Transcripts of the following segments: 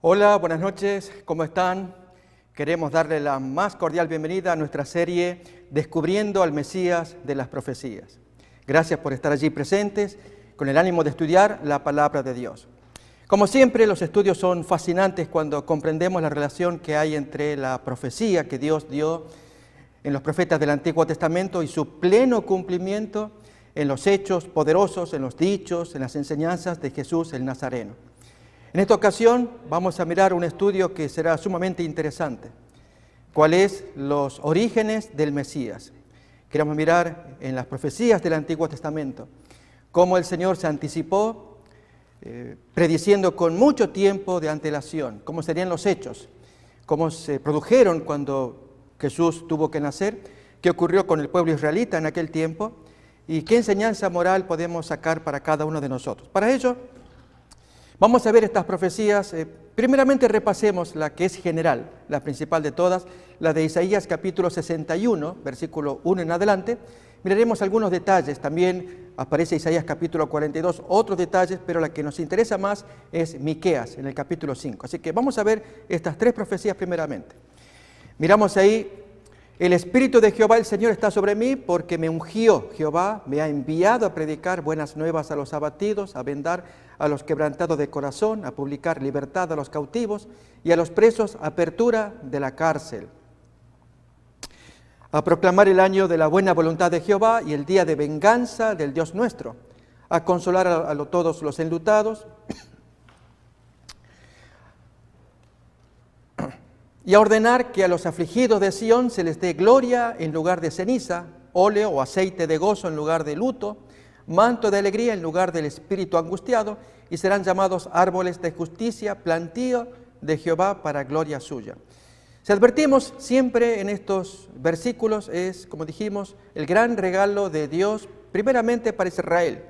Hola, buenas noches, ¿cómo están? Queremos darle la más cordial bienvenida a nuestra serie Descubriendo al Mesías de las Profecías. Gracias por estar allí presentes con el ánimo de estudiar la palabra de Dios. Como siempre, los estudios son fascinantes cuando comprendemos la relación que hay entre la profecía que Dios dio en los profetas del Antiguo Testamento y su pleno cumplimiento en los hechos poderosos, en los dichos, en las enseñanzas de Jesús el Nazareno. En esta ocasión vamos a mirar un estudio que será sumamente interesante. ¿Cuáles los orígenes del Mesías? Queremos mirar en las profecías del Antiguo Testamento cómo el Señor se anticipó, prediciendo con mucho tiempo de antelación cómo serían los hechos, cómo se produjeron cuando Jesús tuvo que nacer, qué ocurrió con el pueblo israelita en aquel tiempo y qué enseñanza moral podemos sacar para cada uno de nosotros. Para ello, vamos a ver estas profecías. Primeramente repasemos la que es general, la principal de todas, la de Isaías capítulo 61, versículo 1 en adelante. Miraremos algunos detalles, también aparece Isaías capítulo 42, otros detalles, pero la que nos interesa más es Miqueas en el capítulo 5. Así que vamos a ver estas tres profecías primeramente. Miramos ahí: el Espíritu de Jehová el Señor está sobre mí porque me ungió. Jehová me ha enviado a predicar buenas nuevas a los abatidos, a vendar a los quebrantados de corazón, a publicar libertad a los cautivos y a los presos apertura de la cárcel, a proclamar el año de la buena voluntad de Jehová y el día de venganza del Dios nuestro, a consolar a todos los enlutados y a ordenar que a los afligidos de Sión se les dé gloria en lugar de ceniza, óleo o aceite de gozo en lugar de luto, manto de alegría en lugar del espíritu angustiado, y serán llamados árboles de justicia, plantío de Jehová para gloria suya. Si advertimos siempre en estos versículos, es, como dijimos, el gran regalo de Dios, primeramente para Israel,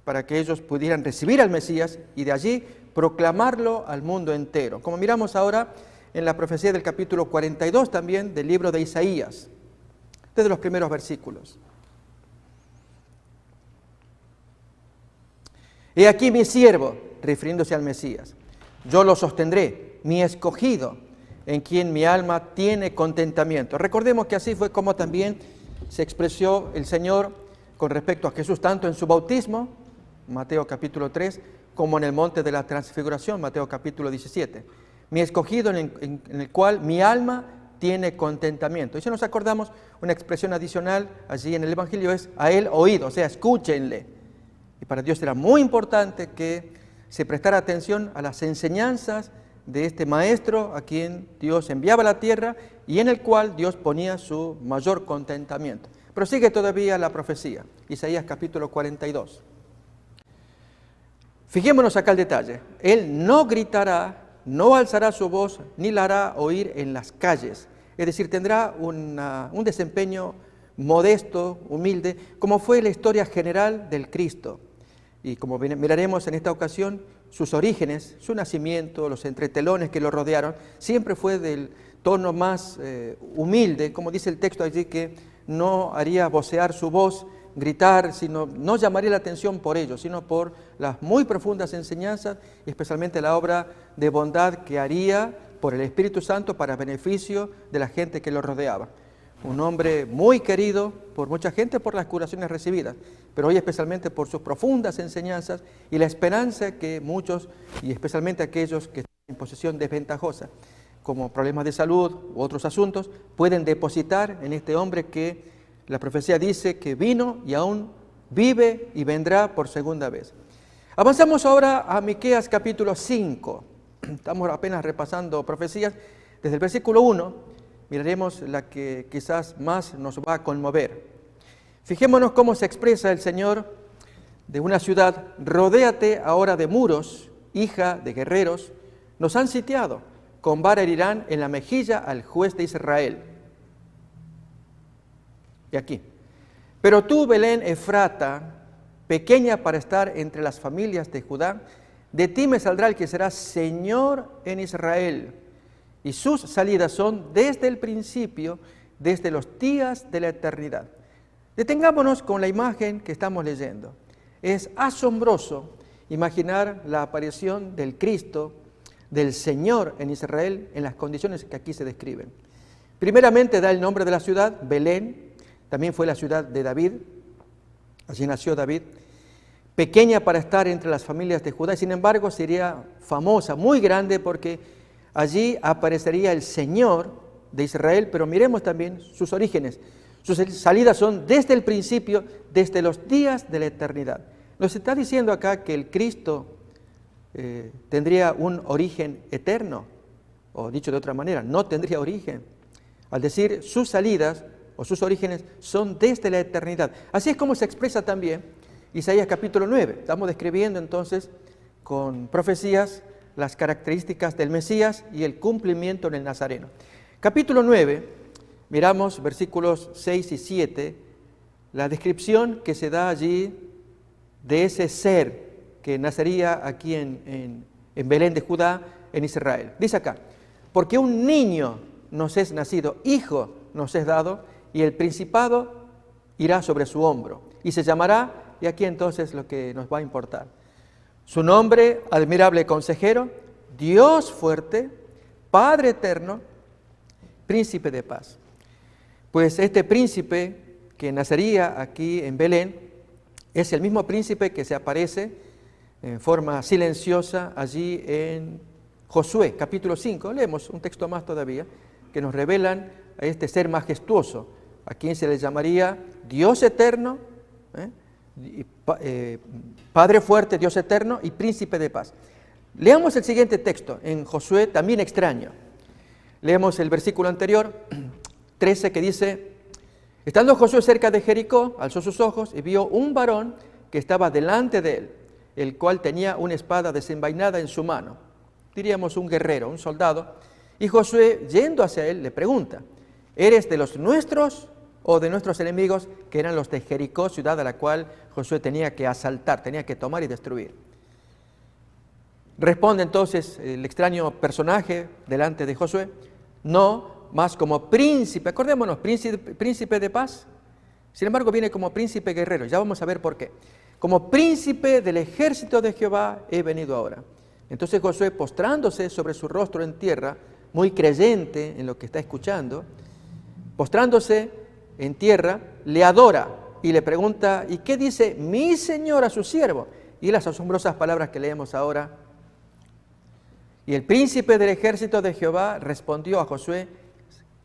para que ellos pudieran recibir al Mesías y de allí proclamarlo al mundo entero. Como miramos ahora en la profecía del capítulo 42 también del libro de Isaías, desde los primeros versículos. He aquí mi siervo, refiriéndose al Mesías, yo lo sostendré, mi escogido, en quien mi alma tiene contentamiento. Recordemos que así fue como también se expresó el Señor con respecto a Jesús, tanto en su bautismo, Mateo capítulo 3, como en el monte de la transfiguración, Mateo capítulo 17. Mi escogido en el cual mi alma tiene contentamiento. Y si nos acordamos, una expresión adicional allí en el Evangelio es a él oído, o sea, escúchenle. Y para Dios era muy importante que se prestara atención a las enseñanzas de este maestro a quien Dios enviaba a la tierra y en el cual Dios ponía su mayor contentamiento. Pero sigue todavía la profecía, Isaías capítulo 42. Fijémonos acá el detalle. Él no gritará, no alzará su voz, ni la hará oír en las calles. Es decir, tendrá un desempeño modesto, humilde, como fue la historia general del Cristo. Y como miraremos en esta ocasión, sus orígenes, su nacimiento, los entretelones que lo rodearon, siempre fue del tono más humilde, como dice el texto allí, que no haría vocear su voz, gritar, sino no llamaría la atención por ello, sino por las muy profundas enseñanzas y especialmente la obra de bondad que haría por el Espíritu Santo para beneficio de la gente que lo rodeaba. Un hombre muy querido por mucha gente por las curaciones recibidas, pero hoy especialmente por sus profundas enseñanzas y la esperanza que muchos, y especialmente aquellos que están en posición desventajosa, como problemas de salud u otros asuntos, pueden depositar en este hombre que la profecía dice que vino y aún vive y vendrá por segunda vez. Avanzamos ahora a Miqueas capítulo 5. Estamos apenas repasando profecías. Desde el versículo 1 miraremos la que quizás más nos va a conmover. Fijémonos cómo se expresa el Señor de una ciudad: rodéate ahora de muros, hija de guerreros, nos han sitiado, con vara herirán en la mejilla al juez de Israel. Y aquí: pero tú, Belén Efrata, pequeña para estar entre las familias de Judá, de ti me saldrá el que será Señor en Israel, y sus salidas son desde el principio, desde los días de la eternidad. Detengámonos con la imagen que estamos leyendo. Es asombroso imaginar la aparición del Cristo del Señor en Israel en las condiciones que aquí se describen. Primeramente da el nombre de la ciudad, Belén, también fue la ciudad de David, allí nació David, pequeña para estar entre las familias de Judá, y sin embargo sería famosa, muy grande, porque allí aparecería el Señor de Israel, pero miremos también sus orígenes. Sus salidas son desde el principio, desde los días de la eternidad. Nos está diciendo acá que el Cristo tendría un origen eterno, o dicho de otra manera, no tendría origen. Al decir sus salidas o sus orígenes son desde la eternidad. Así es como se expresa también Isaías capítulo 9. Estamos describiendo entonces con profecías las características del Mesías y el cumplimiento en el Nazareno. Capítulo 9, miramos versículos 6 y 7, la descripción que se da allí de ese ser que nacería aquí en Belén de Judá, en Israel. Dice acá, porque un niño nos es nacido, hijo nos es dado, y el principado irá sobre su hombro, y se llamará, y aquí entonces lo que nos va a importar, su nombre, admirable consejero, Dios fuerte, Padre eterno, príncipe de paz. Pues este príncipe que nacería aquí en Belén es el mismo príncipe que se aparece en forma silenciosa allí en Josué, capítulo 5. Leemos un texto más todavía, que nos revelan a este ser majestuoso, a quien se le llamaría Dios eterno, Padre fuerte, Dios eterno y príncipe de paz. Leamos el siguiente texto, en Josué, también extraño. Leemos el versículo anterior, 13, que dice, estando Josué cerca de Jericó, alzó sus ojos y vio un varón que estaba delante de él, el cual tenía una espada desenvainada en su mano. Diríamos un guerrero, un soldado. Y Josué, yendo hacia él, le pregunta, ¿eres de los nuestros o de nuestros enemigos, que eran los de Jericó, ciudad a la cual Josué tenía que asaltar, tenía que tomar y destruir? Responde entonces el extraño personaje delante de Josué, no, más como príncipe, acordémonos, príncipe de paz. Sin embargo, viene como príncipe guerrero, ya vamos a ver por qué. Como príncipe del ejército de Jehová he venido ahora. Entonces Josué, postrándose sobre su rostro en tierra, muy creyente en lo que está escuchando, postrándose en tierra, le adora y le pregunta, ¿y qué dice mi Señor a su siervo? Y las asombrosas palabras que leemos ahora. Y el príncipe del ejército de Jehová respondió a Josué,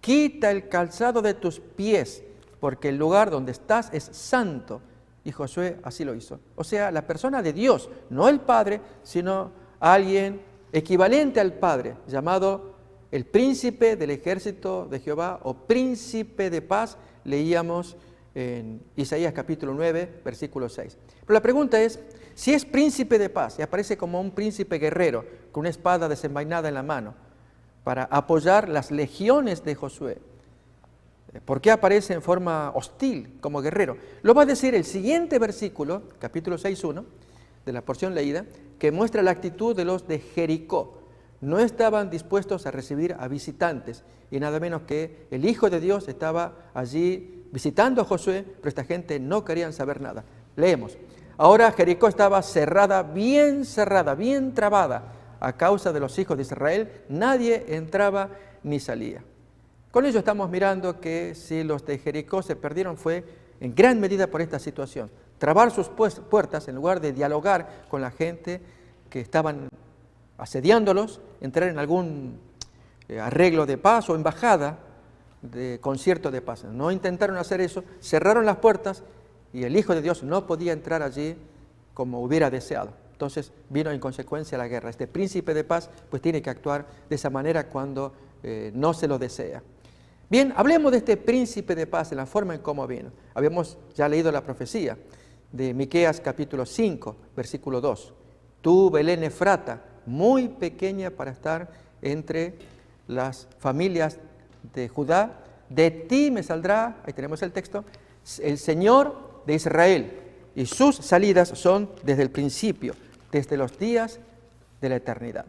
quita el calzado de tus pies, porque el lugar donde estás es santo. Y Josué así lo hizo. O sea, la persona de Dios, no el Padre, sino alguien equivalente al Padre, llamado el príncipe del ejército de Jehová o príncipe de paz, leíamos en Isaías capítulo 9, versículo 6. Pero la pregunta es, si es príncipe de paz y aparece como un príncipe guerrero con una espada desenvainada en la mano para apoyar las legiones de Josué, ¿por qué aparece en forma hostil como guerrero? Lo va a decir el siguiente versículo, capítulo 6:1, de la porción leída, que muestra la actitud de los de Jericó. No estaban dispuestos a recibir a visitantes, y nada menos que el Hijo de Dios estaba allí visitando a Josué, pero esta gente no querían saber nada. Leemos. Ahora Jericó estaba cerrada, bien trabada, a causa de los hijos de Israel. Nadie entraba ni salía. Con ello estamos mirando que si los de Jericó se perdieron fue en gran medida por esta situación. Trabar sus puertas en lugar de dialogar con la gente que estaban asediándolos, entrar en algún arreglo de paz o embajada de concierto de paz. No intentaron hacer eso, cerraron las puertas y el Hijo de Dios no podía entrar allí como hubiera deseado. Entonces vino en consecuencia la guerra. Este príncipe de paz pues tiene que actuar de esa manera cuando no se lo desea. Bien, hablemos de este príncipe de paz, en la forma en cómo vino. Habíamos ya leído la profecía de Miqueas capítulo 5, versículo 2. Tú, Belén Efrata, muy pequeña para estar entre las familias de Judá, de ti me saldrá, ahí tenemos el texto, el Señor de Israel, y sus salidas son desde el principio, desde los días de la eternidad.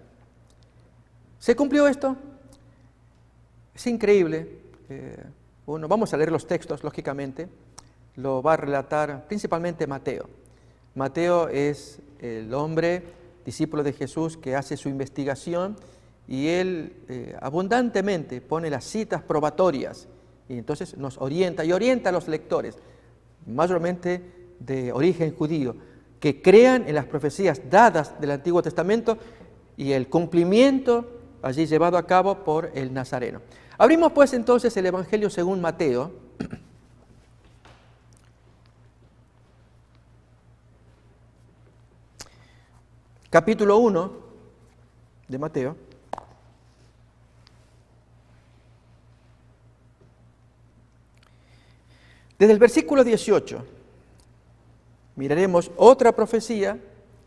¿Se cumplió esto? Es increíble. Vamos a leer los textos, lógicamente. Lo va a relatar principalmente Mateo. Mateo es el hombre, discípulo de Jesús que hace su investigación y él abundantemente pone las citas probatorias y entonces nos orienta y orienta a los lectores, mayormente de origen judío, que crean en las profecías dadas del Antiguo Testamento y el cumplimiento allí llevado a cabo por el Nazareno. Abrimos pues entonces el Evangelio según Mateo, capítulo 1 de Mateo. Desde el versículo 18 miraremos otra profecía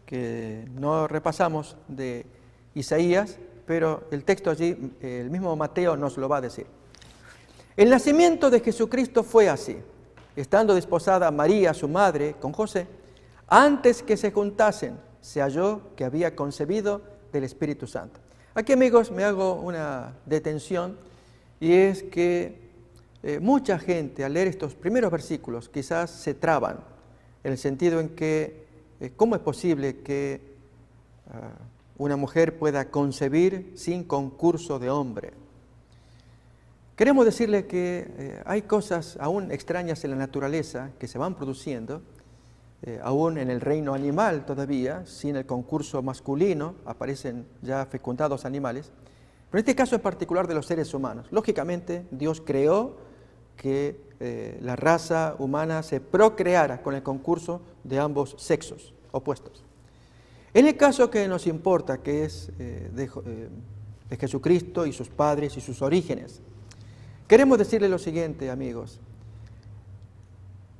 que no repasamos de Isaías, pero el texto allí, el mismo Mateo nos lo va a decir. El nacimiento de Jesucristo fue así. Estando desposada María, su madre, con José, antes que se juntasen, se halló que había concebido del Espíritu Santo. Aquí, amigos, me hago una detención y es que mucha gente al leer estos primeros versículos quizás se traban en el sentido en que ¿cómo es posible que una mujer pueda concebir sin concurso de hombre? Queremos decirle que hay cosas aún extrañas en la naturaleza que se van produciendo, aún en el reino animal todavía, sin el concurso masculino, aparecen ya fecundados animales, pero en este caso en particular de los seres humanos. Lógicamente, Dios creó que la raza humana se procreara con el concurso de ambos sexos opuestos. En el caso que nos importa, que es de Jesucristo y sus padres y sus orígenes, queremos decirle lo siguiente, amigos.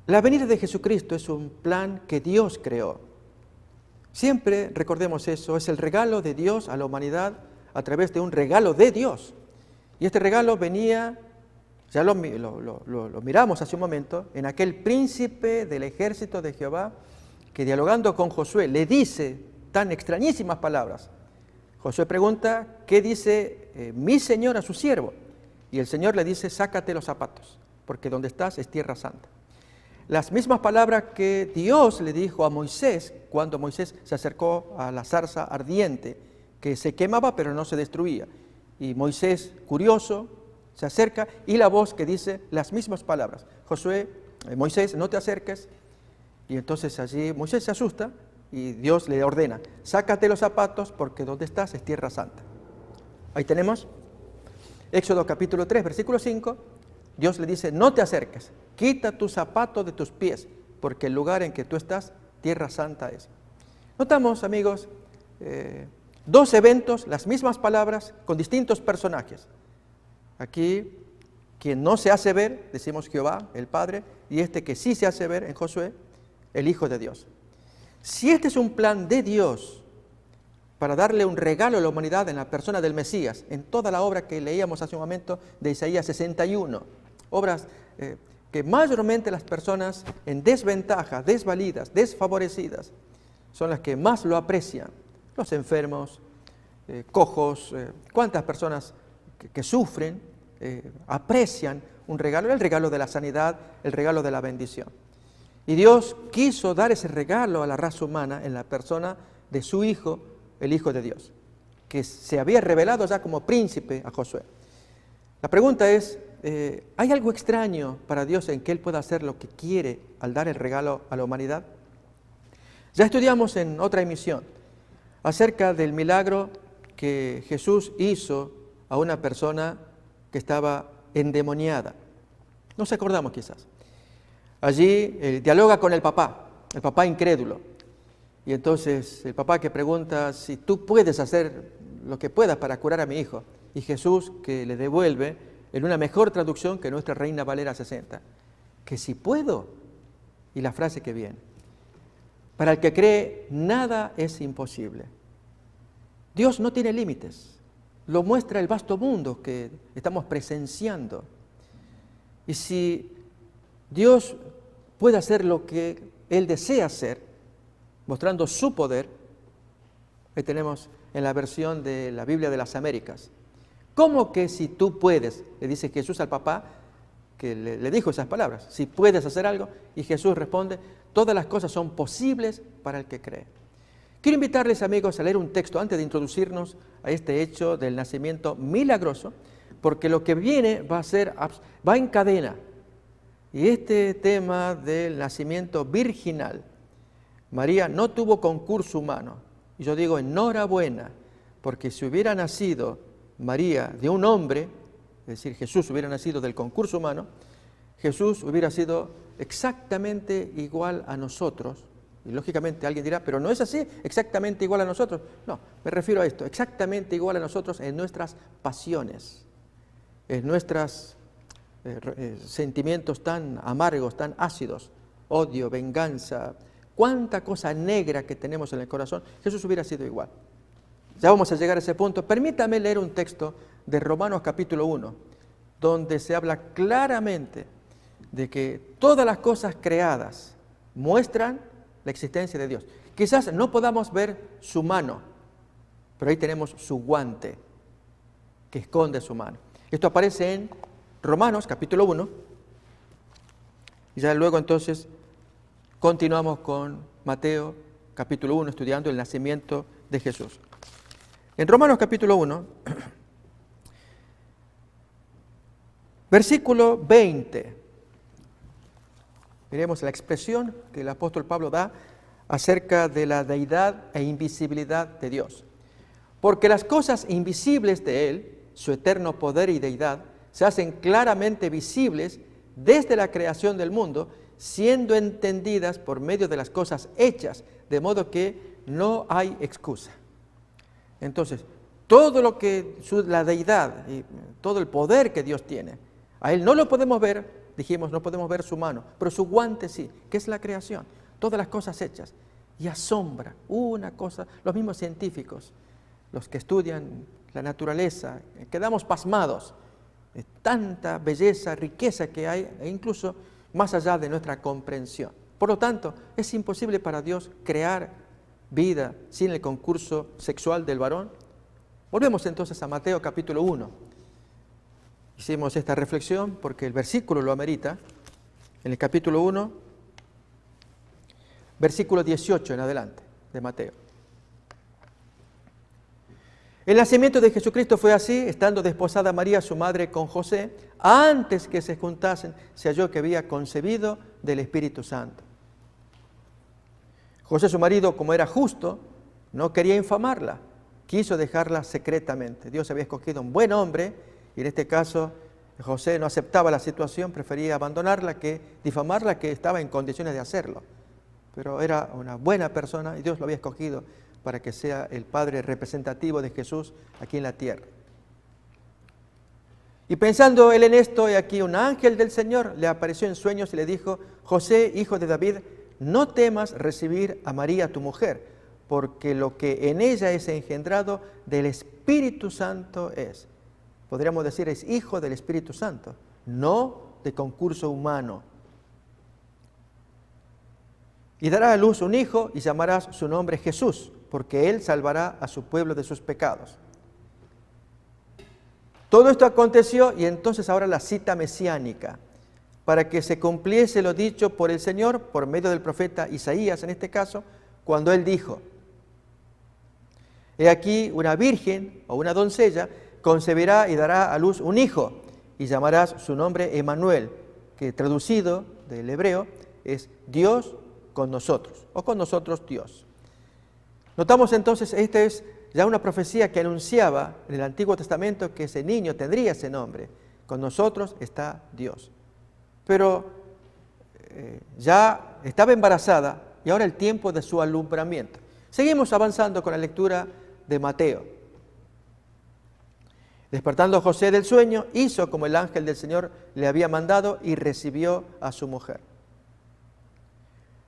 La venida de Jesucristo es un plan que Dios creó. Siempre recordemos eso, es el regalo de Dios a la humanidad a través de un regalo de Dios. Y este regalo venía, ya lo miramos hace un momento, en aquel príncipe del ejército de Jehová que dialogando con Josué le dice tan extrañísimas palabras. Josué pregunta, ¿qué dice mi Señor a su siervo? Y el Señor le dice, sácate los zapatos, porque donde estás es tierra santa. Las mismas palabras que Dios le dijo a Moisés cuando Moisés se acercó a la zarza ardiente, que se quemaba pero no se destruía. Y Moisés, curioso, se acerca y la voz que dice las mismas palabras. Moisés, no te acerques. Y entonces allí Moisés se asusta y Dios le ordena, sácate los zapatos porque donde estás es tierra santa. Ahí tenemos Éxodo capítulo 3, versículo 5. Dios le dice, no te acerques, quita tus zapatos de tus pies, porque el lugar en que tú estás, tierra santa es. Notamos, amigos, dos eventos, las mismas palabras, con distintos personajes. Aquí, quien no se hace ver, decimos Jehová, el Padre, y este que sí se hace ver en Josué, el Hijo de Dios. Si este es un plan de Dios para darle un regalo a la humanidad en la persona del Mesías, en toda la obra que leíamos hace un momento de Isaías 61, obras que mayormente las personas en desventaja, desvalidas, desfavorecidas, son las que más lo aprecian. Los enfermos, cojos, cuántas personas que sufren, aprecian un regalo, el regalo de la sanidad, el regalo de la bendición. Y Dios quiso dar ese regalo a la raza humana en la persona de su Hijo, el Hijo de Dios, que se había revelado ya como príncipe a Josué. La pregunta es, ¿hay algo extraño para Dios en que Él pueda hacer lo que quiere al dar el regalo a la humanidad? Ya estudiamos en otra emisión acerca del milagro que Jesús hizo a una persona que estaba endemoniada. Nos acordamos quizás. Allí dialoga con el papá incrédulo. Y entonces el papá que pregunta si tú puedes hacer lo que puedas para curar a mi hijo. Y Jesús que le devuelve en una mejor traducción que nuestra Reina Valera 60, que si puedo. Y la frase que viene, para el que cree nada es imposible. Dios no tiene límites, lo muestra el vasto mundo que estamos presenciando. Y si Dios puede hacer lo que Él desea hacer, mostrando su poder, ahí tenemos en la versión de la Biblia de las Américas, ¿cómo que si tú puedes? Le dice Jesús al papá, que le dijo esas palabras, si puedes hacer algo, y Jesús responde, todas las cosas son posibles para el que cree. Quiero invitarles, amigos, a leer un texto antes de introducirnos a este hecho del nacimiento milagroso, porque lo que viene va en cadena. Y este tema del nacimiento virginal, María no tuvo concurso humano. Y yo digo, enhorabuena, porque si hubiera nacido María de un hombre, es decir, Jesús hubiera nacido del concurso humano, Jesús hubiera sido exactamente igual a nosotros. Y lógicamente alguien dirá, pero no es así, exactamente igual a nosotros. No, me refiero a esto, exactamente igual a nosotros en nuestras pasiones, en nuestros sentimientos tan amargos, tan ácidos, odio, venganza, cuánta cosa negra que tenemos en el corazón. Jesús hubiera sido igual. Ya vamos a llegar a ese punto. Permítame leer un texto de Romanos capítulo 1, donde se habla claramente de que todas las cosas creadas muestran la existencia de Dios. Quizás no podamos ver su mano, pero ahí tenemos su guante que esconde su mano. Esto aparece en Romanos capítulo 1, y ya luego entonces continuamos con Mateo capítulo 1, estudiando el nacimiento de Jesús. En Romanos capítulo 1, versículo 20, miremos la expresión que el apóstol Pablo da acerca de la deidad e invisibilidad de Dios. Porque las cosas invisibles de Él, su eterno poder y deidad, se hacen claramente visibles desde la creación del mundo, siendo entendidas por medio de las cosas hechas, de modo que no hay excusa. Entonces, todo lo que la deidad y todo el poder que Dios tiene, a Él no lo podemos ver, dijimos, no podemos ver su mano, pero su guante sí, que es la creación, todas las cosas hechas. Y asombra una cosa, los mismos científicos, los que estudian la naturaleza, quedamos pasmados de tanta belleza, riqueza que hay, e incluso más allá de nuestra comprensión. Por lo tanto, es imposible para Dios crear vida sin el concurso sexual del varón. Volvemos entonces a Mateo capítulo 1. Hicimos esta reflexión porque el versículo lo amerita. En el capítulo 1, versículo 18 en adelante de Mateo. El nacimiento de Jesucristo fue así: estando desposada María, su madre, con José, antes que se juntasen, se halló que había concebido del Espíritu Santo. José, su marido, como era justo, no quería infamarla, quiso dejarla secretamente. Dios había escogido un buen hombre, y en este caso José no aceptaba la situación, prefería abandonarla que difamarla, que estaba en condiciones de hacerlo. Pero era una buena persona y Dios lo había escogido para que sea el padre representativo de Jesús aquí en la tierra. Y pensando él en esto, he aquí un ángel del Señor le apareció en sueños y le dijo: José, hijo de David, no temas recibir a María tu mujer, porque lo que en ella es engendrado del Espíritu Santo es. Podríamos decir, es hijo del Espíritu Santo, no de concurso humano. Y dará a luz un hijo y llamarás su nombre Jesús, porque él salvará a su pueblo de sus pecados. Todo esto aconteció, y entonces ahora la cita mesiánica, para que se cumpliese lo dicho por el Señor, por medio del profeta Isaías en este caso, cuando él dijo: he aquí una virgen o una doncella concebirá y dará a luz un hijo, y llamarás su nombre Emmanuel, que traducido del hebreo es Dios con nosotros, o con nosotros Dios. Notamos entonces, esta es ya una profecía que anunciaba en el Antiguo Testamento que ese niño tendría ese nombre. Con nosotros está Dios. Pero ya estaba embarazada y ahora el tiempo de su alumbramiento. Seguimos avanzando con la lectura de Mateo. Despertando José del sueño, hizo como el ángel del Señor le había mandado y recibió a su mujer.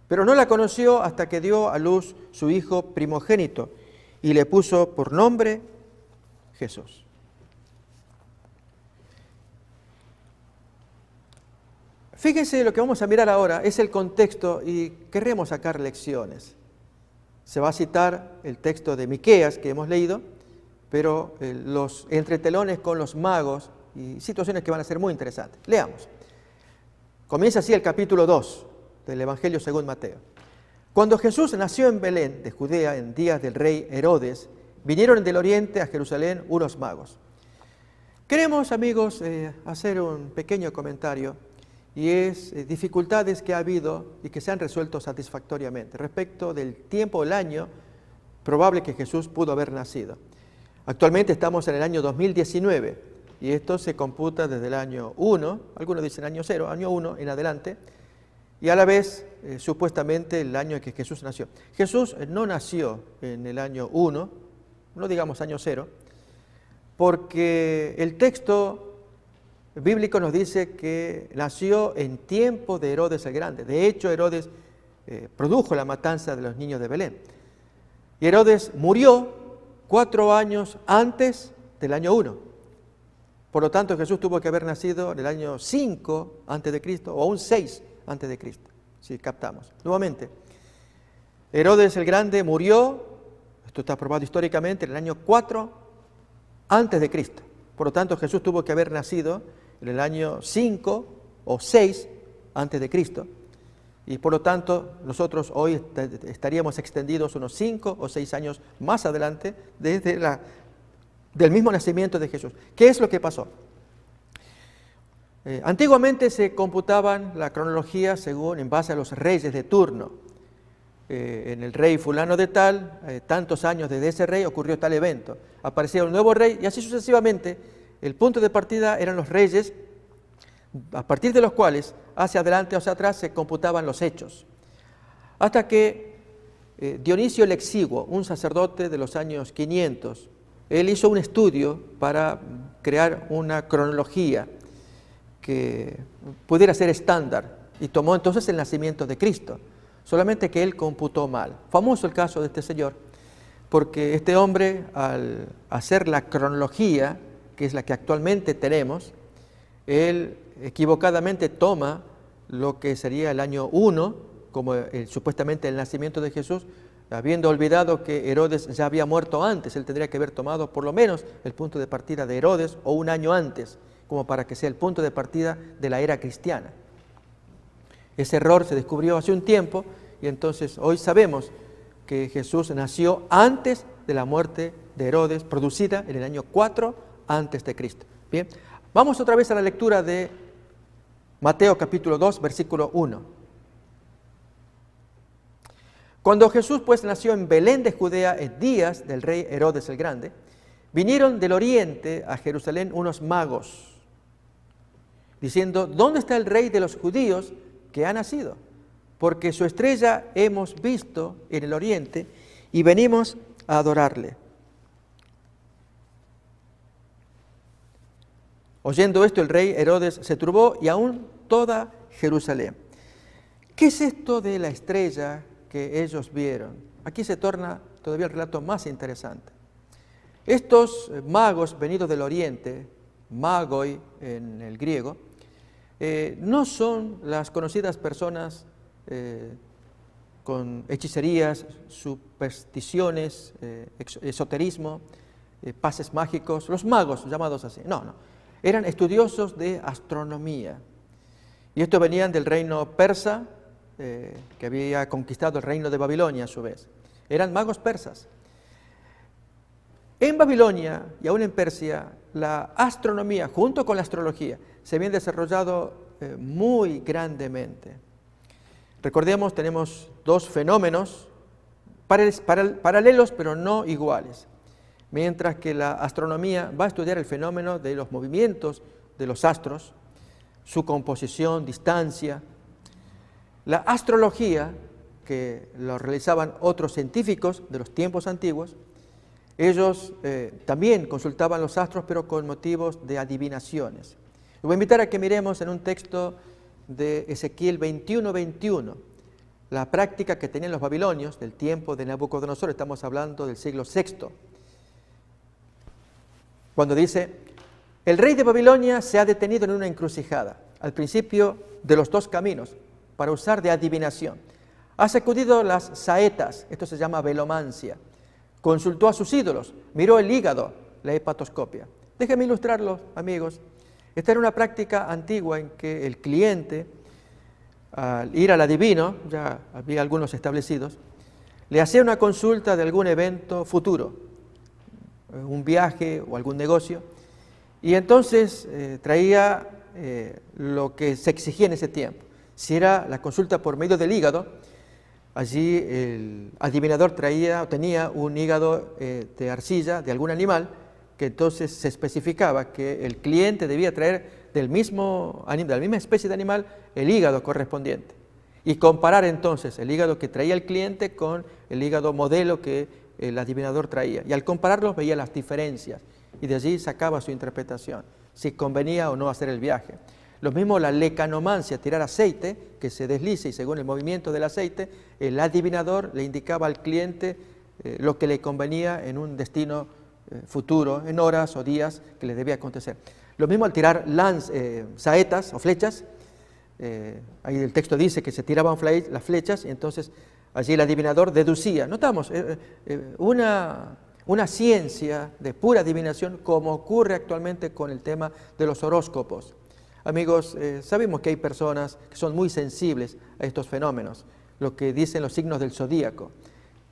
Pero no la conoció hasta que dio a luz su hijo primogénito y le puso por nombre Jesús. Fíjense, lo que vamos a mirar ahora es el contexto y queremos sacar lecciones. Se va a citar el texto de Miqueas que hemos leído, pero los entretelones con los magos y situaciones que van a ser muy interesantes. Leamos. Comienza así el capítulo 2 del Evangelio según Mateo. Cuando Jesús nació en Belén de Judea en días del rey Herodes, vinieron del oriente a Jerusalén unos magos. Queremos, amigos, hacer un pequeño comentario y es dificultades que ha habido y que se han resuelto satisfactoriamente respecto del tiempo, el año probable que Jesús pudo haber nacido. Actualmente estamos en el año 2019 y esto se computa desde el año 1, algunos dicen año 0, año 1 en adelante, y a la vez supuestamente el año en que Jesús nació. Jesús no nació en el año 1, no digamos año 0, porque el texto bíblico nos dice que nació en tiempo de Herodes el Grande. De hecho, Herodes produjo la matanza de los niños de Belén. Y Herodes murió 4 años antes del año 1. Por lo tanto, Jesús tuvo que haber nacido en el año 5 antes de Cristo o un 6 antes de Cristo, si captamos. Nuevamente, Herodes el Grande murió, esto está probado históricamente, en el año 4 antes de Cristo. Por lo tanto, Jesús tuvo que haber nacido en el año 5 o 6 antes de Cristo. Y por lo tanto, nosotros hoy estaríamos extendidos unos 5 o 6 años más adelante del mismo nacimiento de Jesús. ¿Qué es lo que pasó? Antiguamente se computaban la cronología en base a los reyes de turno. En el rey fulano de tal, tantos años desde ese rey ocurrió tal evento. Aparecía un nuevo rey y así sucesivamente. El punto de partida eran los reyes, a partir de los cuales hacia adelante o hacia atrás se computaban los hechos. Hasta que Dionisio el Exiguo, un sacerdote de los años 500, él hizo un estudio para crear una cronología que pudiera ser estándar y tomó entonces el nacimiento de Cristo. Solamente que él computó mal. Famoso el caso de este señor, porque este hombre, al hacer la cronología, que es la que actualmente tenemos, él equivocadamente toma lo que sería el año 1, como supuestamente el nacimiento de Jesús, habiendo olvidado que Herodes ya había muerto antes. Él tendría que haber tomado por lo menos el punto de partida de Herodes o un año antes, como para que sea el punto de partida de la era cristiana. Ese error se descubrió hace un tiempo y entonces hoy sabemos que Jesús nació antes de la muerte de Herodes, producida en el año 4 antes de Cristo. Bien, vamos otra vez a la lectura de Mateo capítulo 2, versículo 1. Cuando Jesús pues nació en Belén de Judea en días del rey Herodes el Grande, vinieron del oriente a Jerusalén unos magos, diciendo: ¿dónde está el rey de los judíos que ha nacido? Porque su estrella hemos visto en el oriente y venimos a adorarle. Oyendo esto, el rey Herodes se turbó y aún toda Jerusalén. ¿Qué es esto de la estrella que ellos vieron? Aquí se torna todavía el relato más interesante. Estos magos venidos del oriente, magoi en el griego, no son las conocidas personas con hechicerías, supersticiones, esoterismo, pases mágicos, los magos llamados así. No, eran estudiosos de astronomía. Y estos venían del reino persa, que había conquistado el reino de Babilonia a su vez. Eran magos persas. En Babilonia y aún en Persia, la astronomía junto con la astrología se habían desarrollado muy grandemente. Recordemos, tenemos dos fenómenos paralelos pero no iguales. Mientras que la astronomía va a estudiar el fenómeno de los movimientos de los astros, su composición, distancia. La astrología, que lo realizaban otros científicos de los tiempos antiguos, ellos también consultaban los astros, pero con motivos de adivinaciones. Les voy a invitar a que miremos en un texto de Ezequiel 21:21, la práctica que tenían los babilonios del tiempo de Nabucodonosor. Estamos hablando del siglo VI. Cuando dice: el rey de Babilonia se ha detenido en una encrucijada, al principio de los dos caminos, para usar de adivinación. Ha sacudido las saetas, esto se llama velomancia. Consultó a sus ídolos, miró el hígado, la hepatoscopia. Déjenme ilustrarlo, amigos. Esta era una práctica antigua en que el cliente al ir al adivino, ya había algunos establecidos, le hacía una consulta de algún evento futuro, un viaje o algún negocio, y entonces traía lo que se exigía en ese tiempo. Si era la consulta por medio del hígado, allí el adivinador traía o tenía un hígado de arcilla de algún animal, que entonces se especificaba que el cliente debía traer de la misma especie de animal el hígado correspondiente y comparar entonces el hígado que traía el cliente con el hígado modelo que el adivinador traía. Y al compararlos veía las diferencias y de allí sacaba su interpretación, si convenía o no hacer el viaje. Lo mismo la lecanomancia, tirar aceite que se deslice y según el movimiento del aceite, el adivinador le indicaba al cliente lo que le convenía en un destino futuro, en horas o días que le debía acontecer. Lo mismo al tirar saetas o flechas, ahí el texto dice que se tiraban las flechas y entonces allí el adivinador deducía. Notamos una ciencia de pura adivinación como ocurre actualmente con el tema de los horóscopos. Amigos, sabemos que hay personas que son muy sensibles a estos fenómenos, lo que dicen los signos del zodíaco,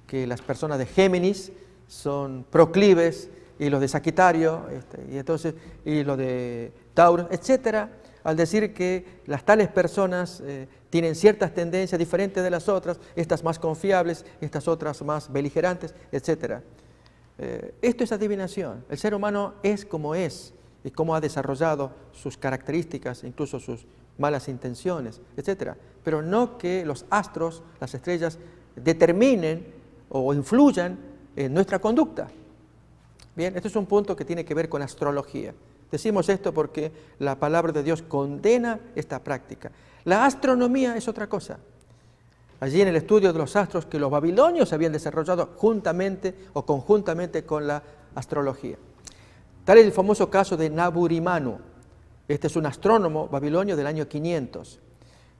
que las personas de Géminis son proclives y los de Sagitario y los de Tauro, etcétera, al decir que las tales personas tienen ciertas tendencias diferentes de las otras, estas más confiables, estas otras más beligerantes, etcétera. Esto es adivinación. El ser humano es como es y cómo ha desarrollado sus características, incluso sus malas intenciones, etcétera. Pero no que los astros, las estrellas, determinen o influyan en nuestra conducta. Bien, este es un punto que tiene que ver con astrología. Decimos esto porque la palabra de Dios condena esta práctica. La astronomía es otra cosa. Allí en el estudio de los astros que los babilonios habían desarrollado juntamente o conjuntamente con la astrología. Tal es el famoso caso de Naburimanu. Este es un astrónomo babilonio del año 500.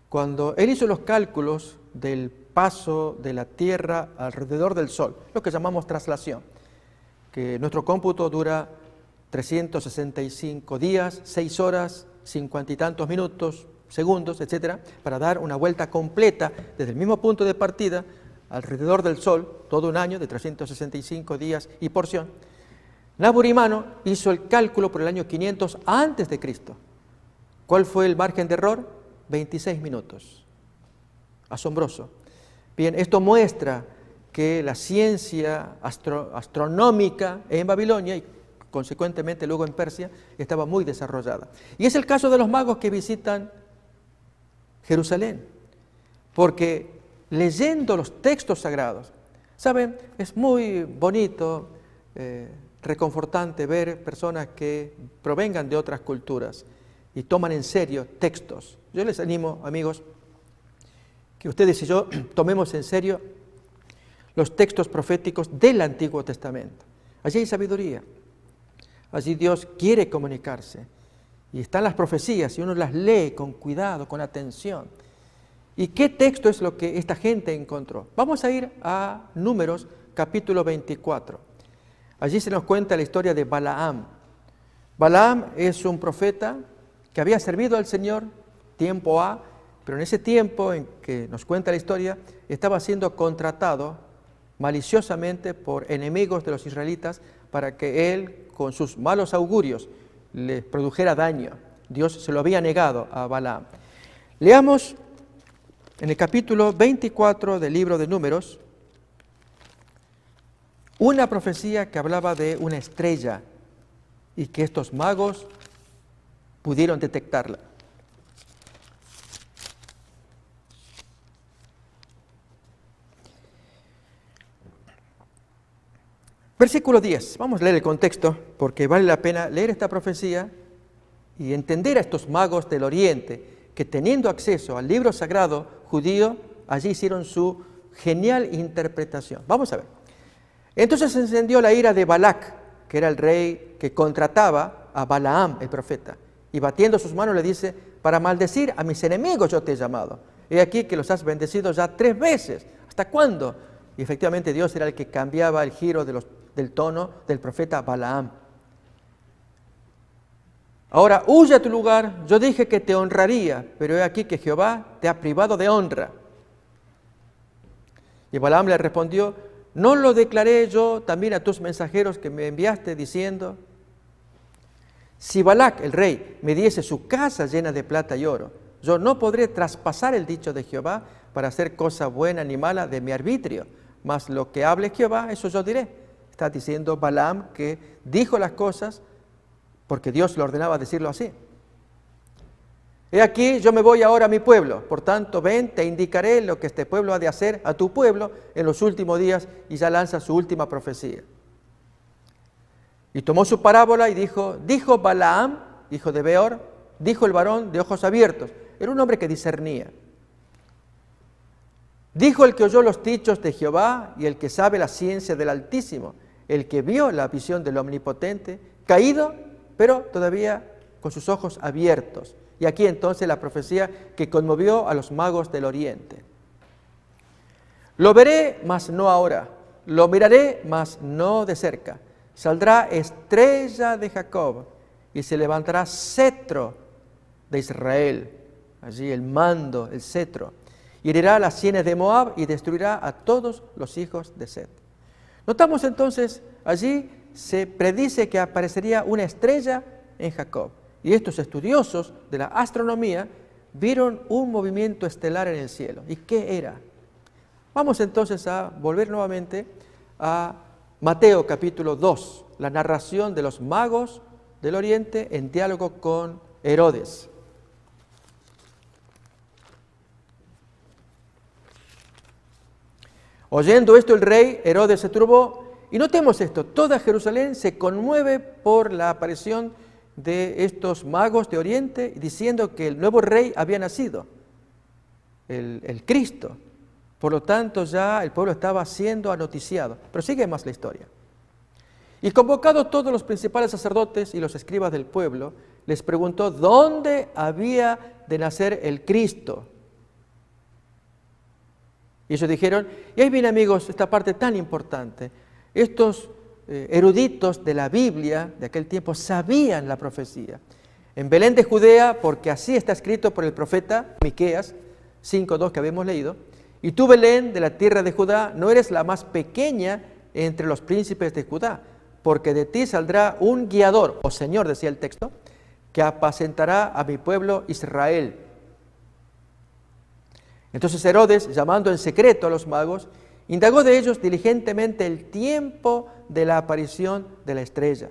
Cuando él hizo los cálculos del paso de la Tierra alrededor del Sol, lo que llamamos traslación, que nuestro cómputo dura 365 días, 6 horas, 50 y tantos minutos, segundos, etcétera, para dar una vuelta completa desde el mismo punto de partida alrededor del Sol, todo un año de 365 días y porción. Naburimanu hizo el cálculo por el año 500 antes de Cristo. ¿Cuál fue el margen de error? 26 minutos. Asombroso. Bien, esto muestra que la ciencia astronómica en Babilonia y consecuentemente luego en Persia estaba muy desarrollada. Y es el caso de los magos que visitan Jerusalén, porque leyendo los textos sagrados, ¿saben? Es muy bonito, reconfortante ver personas que provengan de otras culturas y toman en serio textos. Yo les animo, amigos, que ustedes y yo tomemos en serio los textos proféticos del Antiguo Testamento. Allí hay sabiduría, allí Dios quiere comunicarse y están las profecías y uno las lee con cuidado, con atención. ¿Y qué texto es lo que esta gente encontró? Vamos a ir a Números capítulo 24. Allí se nos cuenta la historia de Balaam. Balaam es un profeta que había servido al Señor tiempo A, pero en ese tiempo en que nos cuenta la historia, estaba siendo contratado maliciosamente por enemigos de los israelitas para que él, con sus malos augurios, les produjera daño. Dios se lo había negado a Balaam. Leamos en el capítulo 24 del libro de Números una profecía que hablaba de una estrella y que estos magos pudieron detectarla. Versículo 10, vamos a leer el contexto porque vale la pena leer esta profecía y entender a estos magos del Oriente que teniendo acceso al libro sagrado judío, allí hicieron su genial interpretación. Vamos a ver. Entonces se encendió la ira de Balac, que era el rey que contrataba a Balaam, el profeta, y batiendo sus manos le dice, para maldecir a mis enemigos yo te he llamado. He aquí que los has bendecido ya 3 veces. ¿Hasta cuándo? Y efectivamente Dios era el que cambiaba el giro del tono del profeta Balaam. Ahora huye a tu lugar, yo dije que te honraría, pero he aquí que Jehová te ha privado de honra. Y Balaam le respondió, ¿no lo declaré yo también a tus mensajeros que me enviaste diciendo? Si Balac, el rey, me diese su casa llena de plata y oro, yo no podré traspasar el dicho de Jehová para hacer cosa buena ni mala de mi arbitrio, mas lo que hable Jehová, eso yo diré. Está diciendo Balaam que dijo las cosas porque Dios le ordenaba decirlo así. He aquí, yo me voy ahora a mi pueblo, por tanto, ven, te indicaré lo que este pueblo ha de hacer a tu pueblo en los últimos días, y ya lanza su última profecía. Y tomó su parábola y dijo Balaam, hijo de Beor, dijo el varón de ojos abiertos, era un hombre que discernía. Dijo el que oyó los dichos de Jehová y el que sabe la ciencia del Altísimo, el que vio la visión del Omnipotente, caído, pero todavía con sus ojos abiertos. Y aquí entonces la profecía que conmovió a los magos del oriente. Lo veré, mas no ahora. Lo miraré, mas no de cerca. Saldrá estrella de Jacob y se levantará cetro de Israel. Allí el mando, el cetro. Y herirá las sienes de Moab y destruirá a todos los hijos de Set. Notamos entonces, allí se predice que aparecería una estrella en Jacob. Y estos estudiosos de la astronomía vieron un movimiento estelar en el cielo. ¿Y qué era? Vamos entonces a volver nuevamente a Mateo capítulo 2, la narración de los magos del oriente en diálogo con Herodes. Oyendo esto el rey Herodes se turbó, y notemos esto, toda Jerusalén se conmueve por la aparición de estos magos de Oriente, diciendo que el nuevo rey había nacido, el Cristo. Por lo tanto, ya el pueblo estaba siendo anoticiado. Pero sigue más la historia. Y convocados todos los principales sacerdotes y los escribas del pueblo, les preguntó dónde había de nacer el Cristo. Y ellos dijeron, y ahí viene amigos, esta parte tan importante, estos eruditos de la Biblia de aquel tiempo sabían la profecía. En Belén de Judea, porque así está escrito por el profeta Miqueas 5:2 que habíamos leído, y tú Belén de la tierra de Judá, no eres la más pequeña entre los príncipes de Judá, porque de ti saldrá un guiador, o Señor decía el texto, que apacentará a mi pueblo Israel. Entonces Herodes, llamando en secreto a los magos, indagó de ellos diligentemente el tiempo de la aparición de la estrella.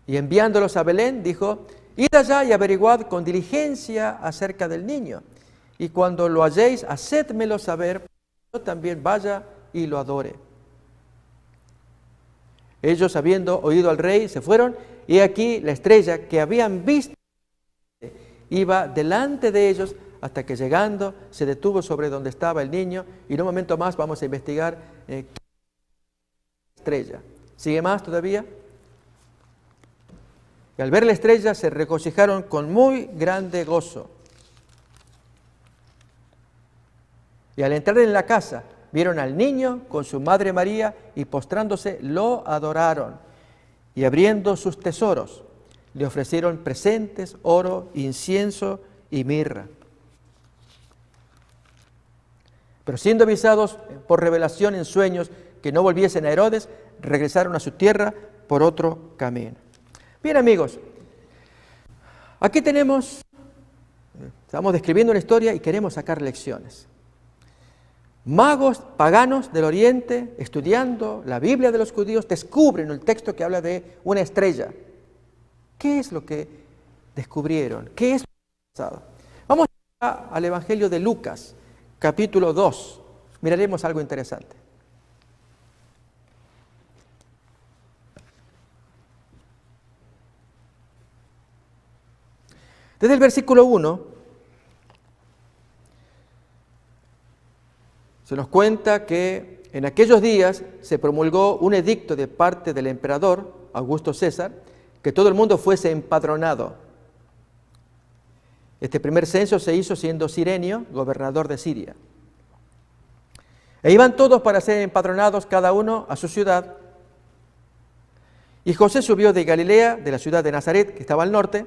Y enviándolos a Belén, dijo, id allá y averiguad con diligencia acerca del niño, y cuando lo halléis, hacedmelo saber, yo también vaya y lo adore. Ellos, habiendo oído al rey, se fueron, y aquí la estrella que habían visto iba delante de ellos, hasta que llegando se detuvo sobre donde estaba el niño, y en un momento más vamos a investigar qué estrella. ¿Sigue más todavía? Y al ver la estrella se regocijaron con muy grande gozo. Y al entrar en la casa, vieron al niño con su madre María, y postrándose lo adoraron. Y abriendo sus tesoros, le ofrecieron presentes, oro, incienso y mirra. Pero siendo avisados por revelación en sueños que no volviesen a Herodes, regresaron a su tierra por otro camino. Bien amigos, aquí estamos describiendo una historia y queremos sacar lecciones. Magos paganos del oriente, estudiando la Biblia de los judíos, descubren el texto que habla de una estrella. ¿Qué es lo que descubrieron? ¿Qué es lo que ha pasado? Vamos al Evangelio de Lucas, capítulo 2. Miraremos algo interesante. Desde el versículo 1 se nos cuenta que en aquellos días se promulgó un edicto de parte del emperador Augusto César, que todo el mundo fuese empadronado. Este primer censo se hizo siendo Cirenio gobernador de Siria. E iban todos para ser empadronados, cada uno a su ciudad. Y José subió de Galilea, de la ciudad de Nazaret, que estaba al norte,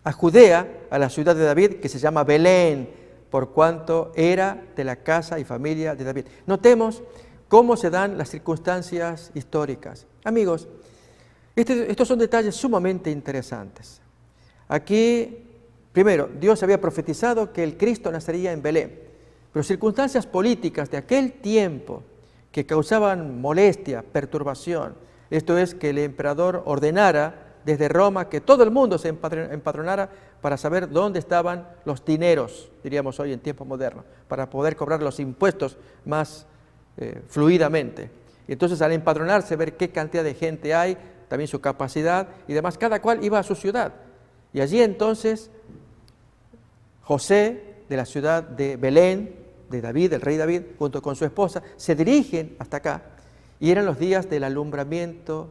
a Judea, a la ciudad de David, que se llama Belén, por cuanto era de la casa y familia de David. Notemos cómo se dan las circunstancias históricas. Amigos, estos son detalles sumamente interesantes. Aquí, primero, Dios había profetizado que el Cristo nacería en Belén, pero circunstancias políticas de aquel tiempo que causaban molestia, perturbación, esto es, que el emperador ordenara desde Roma que todo el mundo se empadronara para saber dónde estaban los dineros, diríamos hoy en tiempos modernos, para poder cobrar los impuestos más fluidamente. Y entonces al empadronarse, ver qué cantidad de gente hay, también su capacidad y demás, cada cual iba a su ciudad. Y allí entonces José, de la ciudad de Belén, de David, el rey David, junto con su esposa, se dirigen hasta acá, y eran los días del alumbramiento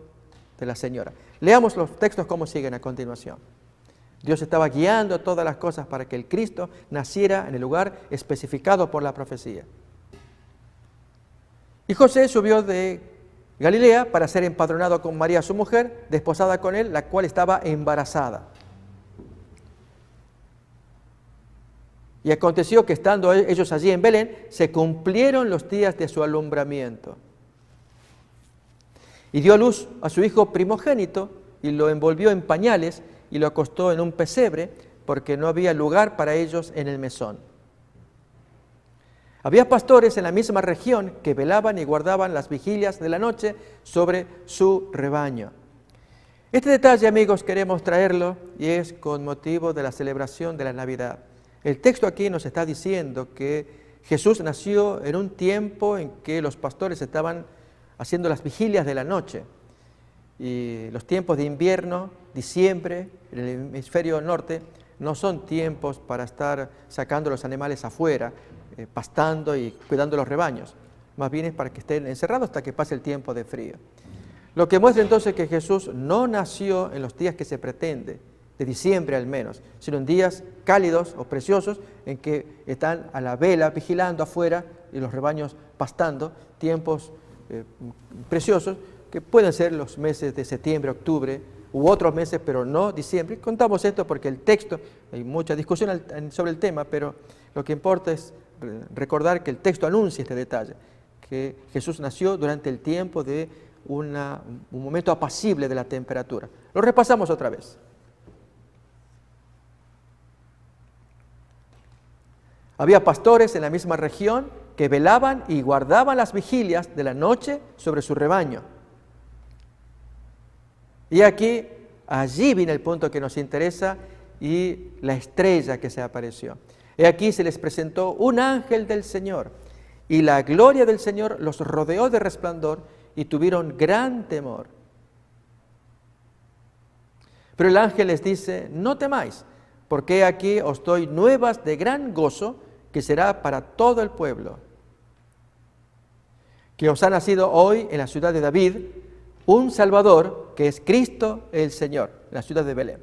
de la señora. Leamos los textos como siguen a continuación. Dios estaba guiando todas las cosas para que el Cristo naciera en el lugar especificado por la profecía. Y José subió de Galilea para ser empadronado con María, su mujer, desposada con él, la cual estaba embarazada. Y aconteció que estando ellos allí en Belén, se cumplieron los días de su alumbramiento. Y dio a luz a su hijo primogénito y lo envolvió en pañales y lo acostó en un pesebre porque no había lugar para ellos en el mesón. Había pastores en la misma región que velaban y guardaban las vigilias de la noche sobre su rebaño. Este detalle, amigos, queremos traerlo y es con motivo de la celebración de la Navidad. El texto aquí nos está diciendo que Jesús nació en un tiempo en que los pastores estaban haciendo las vigilias de la noche. Y los tiempos de invierno, diciembre, en el hemisferio norte, no son tiempos para estar sacando los animales afuera, pastando y cuidando los rebaños. Más bien es para que estén encerrados hasta que pase el tiempo de frío. Lo que muestra entonces que Jesús no nació en los días que se pretende, de diciembre al menos, sino en días cálidos o preciosos en que están a la vela vigilando afuera y los rebaños pastando, tiempos preciosos que pueden ser los meses de septiembre, octubre u otros meses, pero no diciembre. Contamos esto porque el texto, hay mucha discusión sobre el tema, pero lo que importa es recordar que el texto anuncia este detalle, que Jesús nació durante el tiempo de un momento apacible de la temperatura. Lo repasamos otra vez. Había pastores en la misma región que velaban y guardaban las vigilias de la noche sobre su rebaño. Y aquí, allí viene el punto que nos interesa y la estrella que se apareció. Y aquí se les presentó un ángel del Señor y la gloria del Señor los rodeó de resplandor y tuvieron gran temor. Pero el ángel les dice, no temáis, porque aquí os doy nuevas de gran gozo que será para todo el pueblo. Que os ha nacido hoy en la ciudad de David un Salvador que es Cristo el Señor, en la ciudad de Belén.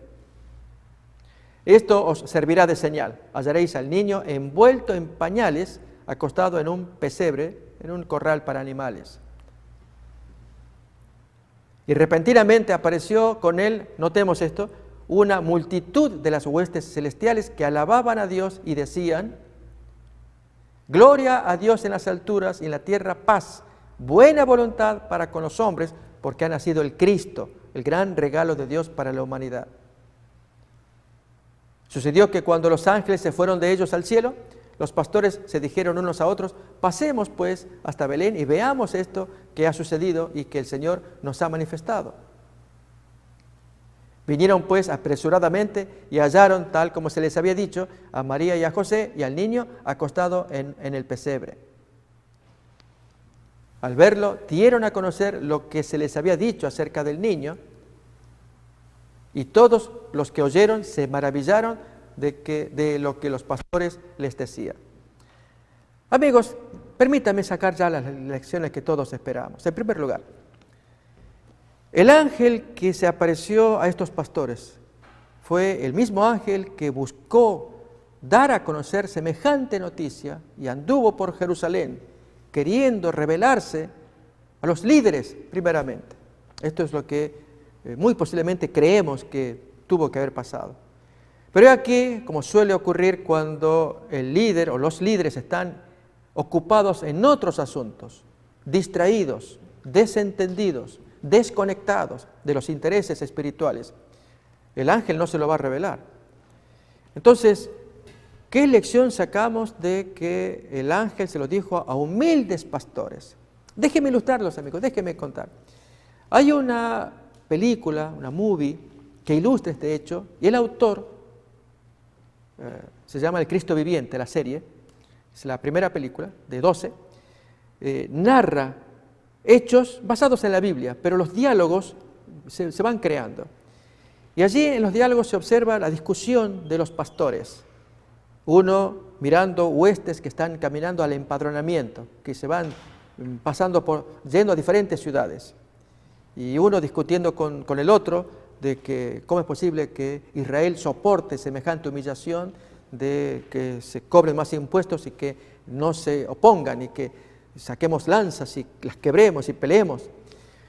Esto os servirá de señal. Hallaréis al niño envuelto en pañales, acostado en un pesebre, en un corral para animales. Y repentinamente apareció con él, notemos esto, una multitud de las huestes celestiales que alababan a Dios y decían, gloria a Dios en las alturas y en la tierra paz, buena voluntad para con los hombres, porque ha nacido el Cristo, el gran regalo de Dios para la humanidad. Sucedió que cuando los ángeles se fueron de ellos al cielo, los pastores se dijeron unos a otros, pasemos pues hasta Belén y veamos esto que ha sucedido y que el Señor nos ha manifestado. Vinieron pues apresuradamente y hallaron, tal como se les había dicho, a María y a José y al niño acostado en el pesebre. Al verlo, dieron a conocer lo que se les había dicho acerca del niño, y todos los que oyeron se maravillaron de lo que los pastores les decían. Amigos, permítanme sacar ya las lecciones que todos esperamos. En primer lugar, el ángel que se apareció a estos pastores fue el mismo ángel que buscó dar a conocer semejante noticia y anduvo por Jerusalén queriendo revelarse a los líderes primeramente. Esto es lo que muy posiblemente creemos que tuvo que haber pasado. Pero aquí, como suele ocurrir cuando el líder o los líderes están ocupados en otros asuntos, distraídos, desentendidos, desconectados de los intereses espirituales, el ángel no se lo va a revelar. Entonces, ¿qué lección sacamos de que el ángel se lo dijo a humildes pastores? Déjenme ilustrarlos, amigos, déjenme contar. Hay una película, una movie, que ilustra este hecho, y el autor se llama El Cristo Viviente, la serie, es la primera película de 12, narra hechos basados en la Biblia, pero los diálogos se van creando. Y allí en los diálogos se observa la discusión de los pastores. Uno mirando huestes que están caminando al empadronamiento, que se van yendo a diferentes ciudades. Y uno discutiendo con el otro de que cómo es posible que Israel soporte semejante humillación, de que se cobren más impuestos y que no se opongan y que saquemos lanzas y las quebremos y peleemos.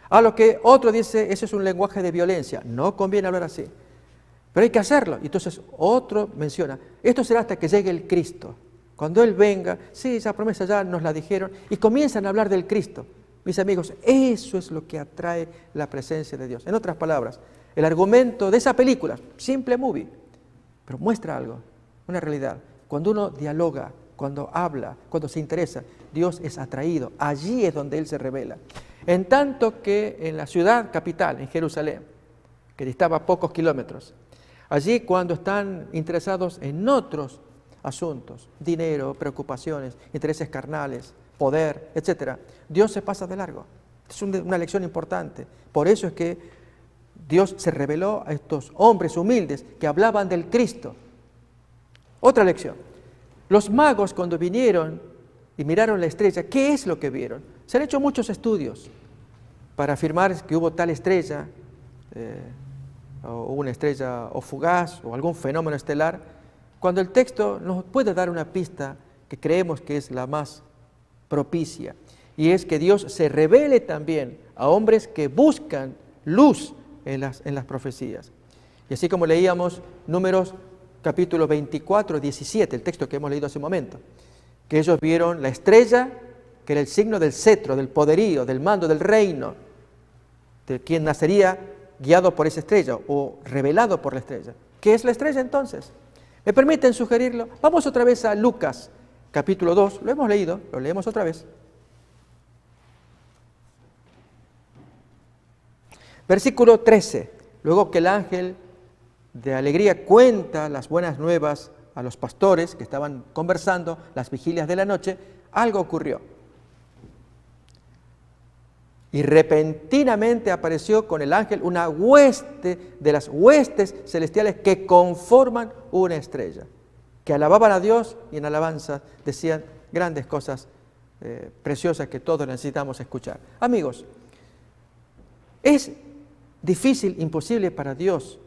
A lo que otro dice, ese es un lenguaje de violencia, no conviene hablar así, pero hay que hacerlo. Y entonces otro menciona, esto será hasta que llegue el Cristo. Cuando Él venga, sí, esa promesa ya nos la dijeron, y comienzan a hablar del Cristo. Mis amigos, eso es lo que atrae la presencia de Dios. En otras palabras, el argumento de esa película, simple movie, pero muestra algo, una realidad. Cuando uno dialoga, cuando habla, cuando se interesa, Dios es atraído. Allí es donde Él se revela. En tanto que en la ciudad capital, en Jerusalén, que distaba pocos kilómetros, allí cuando están interesados en otros asuntos, dinero, preocupaciones, intereses carnales, poder, etc., Dios se pasa de largo. Es una lección importante. Por eso es que Dios se reveló a estos hombres humildes que hablaban del Cristo. Otra lección. Los magos cuando vinieron y miraron la estrella, ¿qué es lo que vieron? Se han hecho muchos estudios para afirmar que hubo tal estrella, o una estrella o fugaz o algún fenómeno estelar, cuando el texto nos puede dar una pista que creemos que es la más propicia, y es que Dios se revele también a hombres que buscan luz en las profecías. Y así como leíamos Números capítulo 24, 17, el texto que hemos leído hace un momento, que ellos vieron la estrella, que era el signo del cetro, del poderío, del mando, del reino, de quien nacería guiado por esa estrella o revelado por la estrella. ¿Qué es la estrella entonces? ¿Me permiten sugerirlo? Vamos otra vez a Lucas capítulo 2, lo hemos leído, lo leemos otra vez. Versículo 13, luego que el ángel de alegría cuenta las buenas nuevas a los pastores que estaban conversando las vigilias de la noche, algo ocurrió. Y repentinamente apareció con el ángel una hueste de las huestes celestiales que conforman una estrella, que alababan a Dios y en alabanza decían grandes cosas preciosas que todos necesitamos escuchar. Amigos, es difícil, imposible para Dios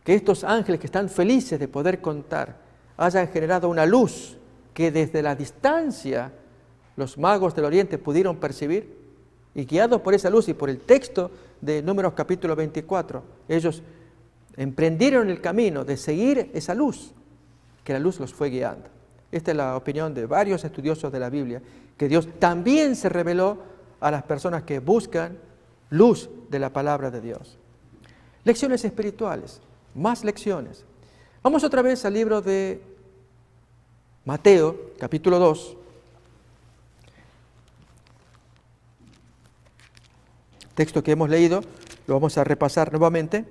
que estos ángeles que están felices de poder contar hayan generado una luz que desde la distancia los magos del Oriente pudieron percibir, y guiados por esa luz y por el texto de Números capítulo 24, ellos emprendieron el camino de seguir esa luz, que la luz los fue guiando. Esta es la opinión de varios estudiosos de la Biblia, que Dios también se reveló a las personas que buscan luz de la palabra de Dios. Lecciones espirituales, más lecciones. Vamos otra vez al libro de Mateo, capítulo 2. Texto que hemos leído, lo vamos a repasar nuevamente.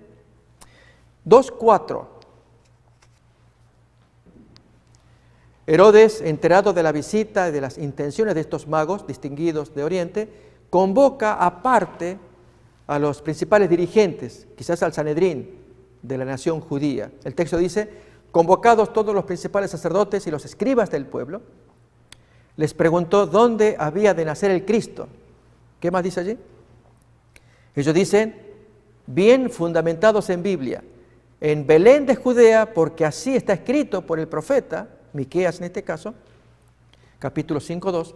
2:4. Herodes, enterado de la visita y de las intenciones de estos magos distinguidos de Oriente, convoca aparte a los principales dirigentes, quizás al Sanedrín de la nación judía. El texto dice, convocados todos los principales sacerdotes y los escribas del pueblo, les preguntó dónde había de nacer el Cristo. ¿Qué más dice allí? Ellos dicen, bien fundamentados en Biblia, en Belén de Judea, porque así está escrito por el profeta, Miqueas en este caso, capítulo 5:2,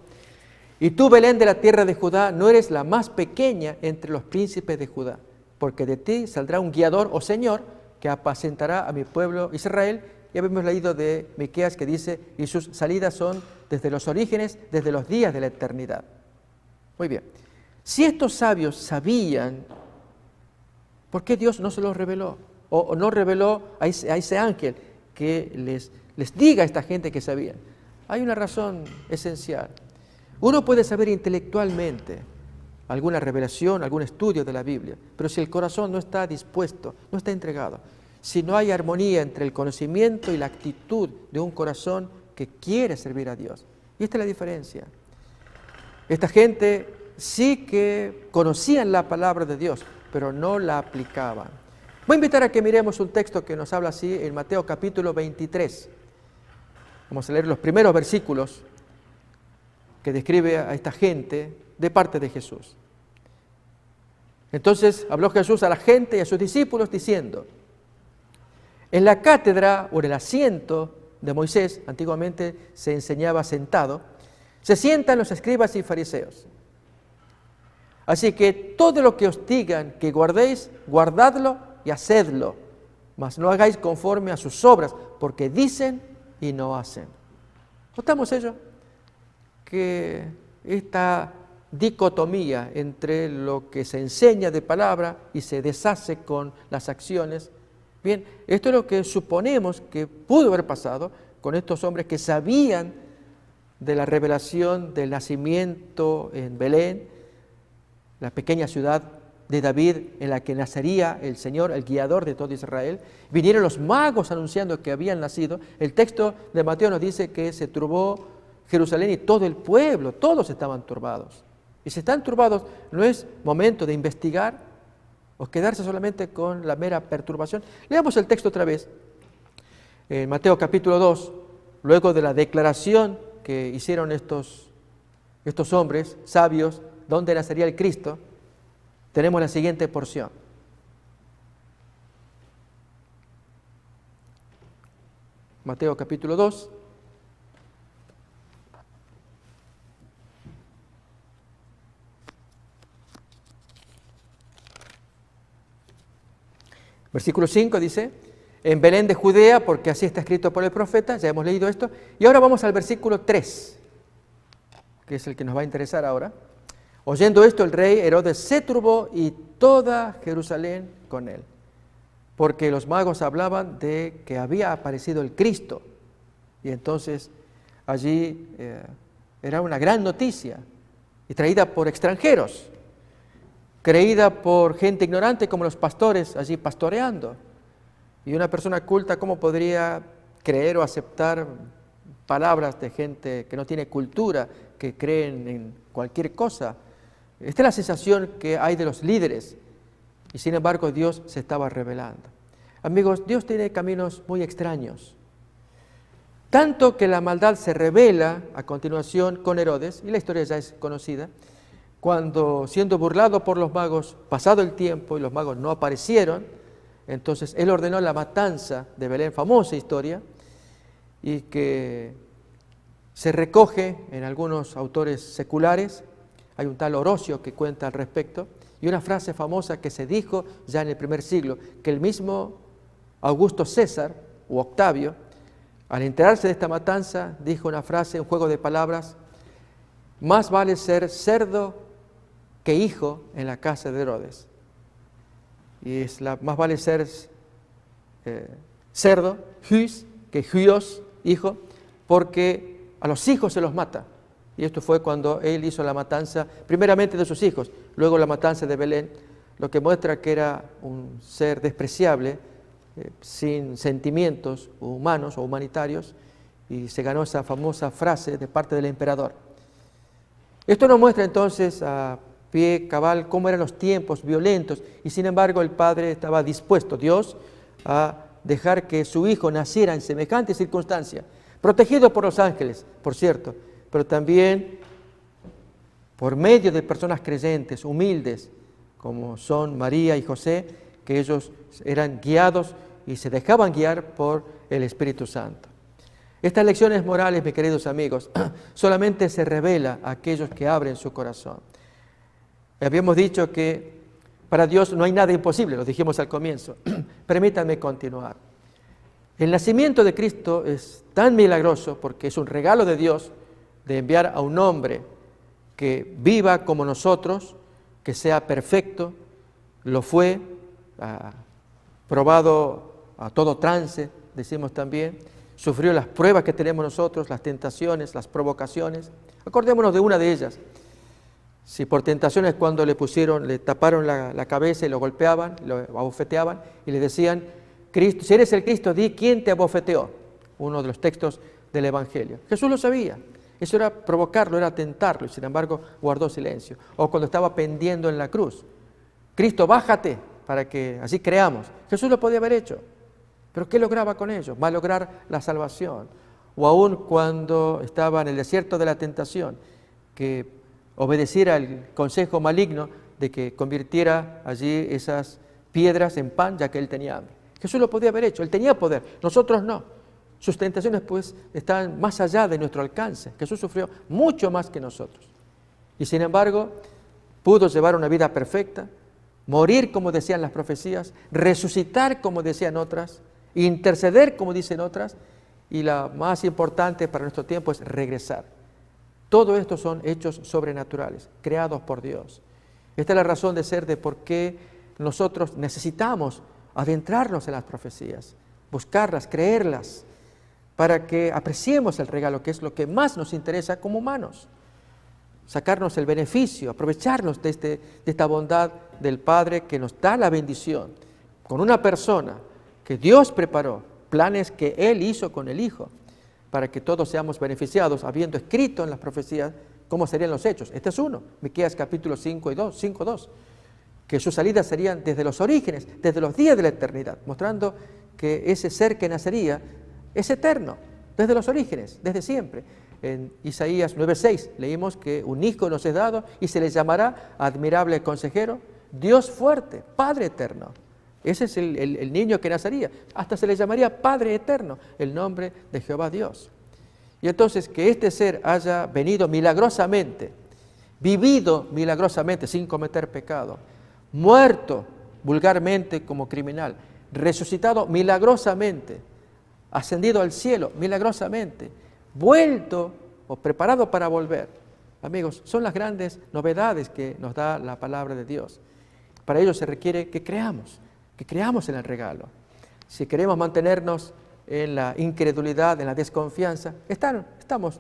y tú, Belén de la tierra de Judá, no eres la más pequeña entre los príncipes de Judá. porque de ti saldrá un guiador o Señor que apacentará a mi pueblo Israel. Ya habíamos leído de Miqueas que dice, y sus salidas son desde los orígenes, desde los días de la eternidad. Muy bien. Si estos sabios sabían, ¿por qué Dios no se los reveló? O no reveló a ese ángel que les diga a esta gente que sabían. Hay una razón esencial. Uno puede saber intelectualmente alguna revelación, algún estudio de la Biblia, pero si el corazón no está dispuesto, no está entregado, si no hay armonía entre el conocimiento y la actitud de un corazón que quiere servir a Dios. Y esta es la diferencia. Esta gente sí que conocían la palabra de Dios, pero no la aplicaban. Voy a invitar a que miremos un texto que nos habla así en Mateo capítulo 23. Vamos a leer los primeros versículos que describe a esta gente de parte de Jesús. Entonces habló Jesús a la gente y a sus discípulos diciendo, en la cátedra o en el asiento de Moisés, antiguamente se enseñaba sentado, se sientan los escribas y fariseos. Así que todo lo que os digan que guardéis, guardadlo y hacedlo, mas no hagáis conforme a sus obras, porque dicen y no hacen. ¿Notamos ello? Que esta dicotomía entre lo que se enseña de palabra y se deshace con las acciones. Bien, esto es lo que suponemos que pudo haber pasado con estos hombres que sabían de la revelación del nacimiento en Belén, la pequeña ciudad de David en la que nacería el Señor, el guiador de todo Israel. Vinieron los magos anunciando que habían nacido. El texto de Mateo nos dice que se turbó Jerusalén y todo el pueblo, todos estaban turbados. Y si están turbados, no es momento de investigar o quedarse solamente con la mera perturbación. Leamos el texto otra vez. En Mateo capítulo 2, luego de la declaración que hicieron estos hombres sabios, ¿dónde nacería el Cristo? Tenemos la siguiente porción. Mateo capítulo 2. Versículo 5 dice, en Belén de Judea, porque así está escrito por el profeta, ya hemos leído esto. Y ahora vamos al versículo 3, que es el que nos va a interesar ahora. Oyendo esto, el rey Herodes se turbó y toda Jerusalén con él, porque los magos hablaban de que había aparecido el Cristo. Y entonces allí era una gran noticia, y traída por extranjeros, creída por gente ignorante como los pastores allí pastoreando. Y una persona culta, ¿cómo podría creer o aceptar palabras de gente que no tiene cultura, que creen en cualquier cosa? Esta es la sensación que hay de los líderes, y sin embargo Dios se estaba revelando. Amigos, Dios tiene caminos muy extraños, tanto que la maldad se revela a continuación con Herodes, y la historia ya es conocida, cuando siendo burlado por los magos, pasado el tiempo y los magos no aparecieron, entonces él ordenó la matanza de Belén, famosa historia, y que se recoge en algunos autores seculares. Hay un tal Orosio que cuenta al respecto, y una frase famosa que se dijo ya en el primer siglo, que el mismo Augusto César, o Octavio, al enterarse de esta matanza, dijo una frase, un juego de palabras: más vale ser cerdo que hijo en la casa de Herodes. Y más vale ser cerdo, huis, que huios, hijo, porque a los hijos se los mata. Y esto fue cuando él hizo la matanza, primeramente de sus hijos, luego la matanza de Belén, lo que muestra que era un ser despreciable, sin sentimientos humanos o humanitarios, y se ganó esa famosa frase de parte del emperador. Esto nos muestra entonces a pie cabal cómo eran los tiempos violentos, y sin embargo el Padre estaba dispuesto, Dios, a dejar que su Hijo naciera en semejante circunstancia, protegido por los ángeles, por cierto, pero también por medio de personas creyentes, humildes, como son María y José, que ellos eran guiados y se dejaban guiar por el Espíritu Santo. Estas lecciones morales, mis queridos amigos, solamente se revela a aquellos que abren su corazón. Habíamos dicho que Para Dios no hay nada imposible, lo dijimos al comienzo. Permítanme continuar. El nacimiento de Cristo es tan milagroso porque es un regalo de Dios de enviar a un hombre que viva como nosotros, que sea perfecto, lo fue, probado a todo trance, decimos también, sufrió las pruebas que tenemos nosotros, las tentaciones, las provocaciones. Acordémonos de una de ellas. Si por tentaciones cuando le taparon la cabeza y lo golpeaban, lo abofeteaban y le decían, Cristo, si eres el Cristo, di quién te abofeteó. Uno de los textos del Evangelio. Jesús lo sabía. Eso era provocarlo, era tentarlo, y sin embargo guardó silencio. O cuando estaba pendiendo en la cruz. Cristo, bájate para que así creamos. Jesús lo podía haber hecho. Pero ¿qué lograba con ello? Va a lograr la salvación. O aún cuando estaba en el desierto de la tentación, que obedeciera el consejo maligno de que convirtiera allí esas piedras en pan, ya que él tenía hambre. Jesús lo podía haber hecho, él tenía poder, nosotros no. Sus tentaciones pues están más allá de nuestro alcance. Jesús sufrió mucho más que nosotros. Y sin embargo, pudo llevar una vida perfecta, morir como decían las profecías, resucitar como decían otras, interceder como dicen otras, y la más importante para nuestro tiempo es regresar. Todo esto son hechos sobrenaturales, creados por Dios. Esta es la razón de ser de por qué nosotros necesitamos adentrarnos en las profecías, buscarlas, creerlas, para que apreciemos el regalo, que es lo que más nos interesa como humanos. Sacarnos el beneficio, aprovecharnos de esta bondad del Padre que nos da la bendición, con una persona que Dios preparó, planes que Él hizo con el Hijo, para que todos seamos beneficiados, habiendo escrito en las profecías cómo serían los hechos. Este es uno, Miqueas capítulo 5:2, que sus salidas serían desde los orígenes, desde los días de la eternidad, mostrando que ese ser que nacería es eterno, desde los orígenes, desde siempre. En Isaías 9:6 leímos que un hijo nos es dado y se le llamará admirable consejero, Dios fuerte, Padre eterno. Ese es el niño que nacería. Hasta se le llamaría Padre eterno, el nombre de Jehová Dios. Y entonces que este ser haya venido milagrosamente, vivido milagrosamente sin cometer pecado, muerto vulgarmente como criminal, resucitado milagrosamente, ascendido al cielo milagrosamente, vuelto o preparado para volver. Amigos, son las grandes novedades que nos da la palabra de Dios. Para ello se requiere que creamos en el regalo. Si queremos mantenernos en la incredulidad, en la desconfianza,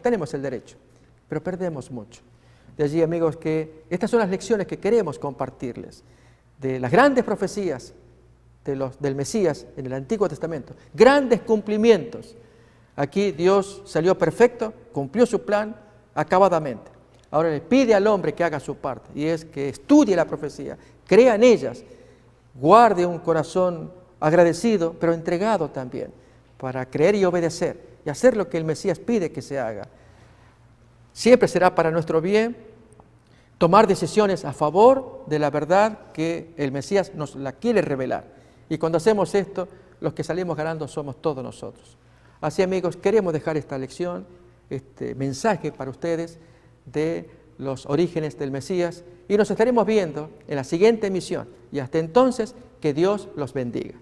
tenemos el derecho, pero perdemos mucho. De allí, amigos, que estas son las lecciones que queremos compartirles, de las grandes profecías del Mesías en el Antiguo Testamento, grandes cumplimientos. Aquí Dios salió perfecto, cumplió su plan acabadamente. Ahora le pide al hombre que haga su parte, y es que estudie la profecía, crea en ellas, guarde un corazón agradecido, pero entregado también, para creer y obedecer, y hacer lo que el Mesías pide que se haga. Siempre será para nuestro bien tomar decisiones a favor de la verdad que el Mesías nos la quiere revelar. Y cuando hacemos esto, los que salimos ganando somos todos nosotros. Así, amigos, queremos dejar esta lección, este mensaje para ustedes de los orígenes del Mesías, y nos estaremos viendo en la siguiente emisión. Y hasta entonces, que Dios los bendiga.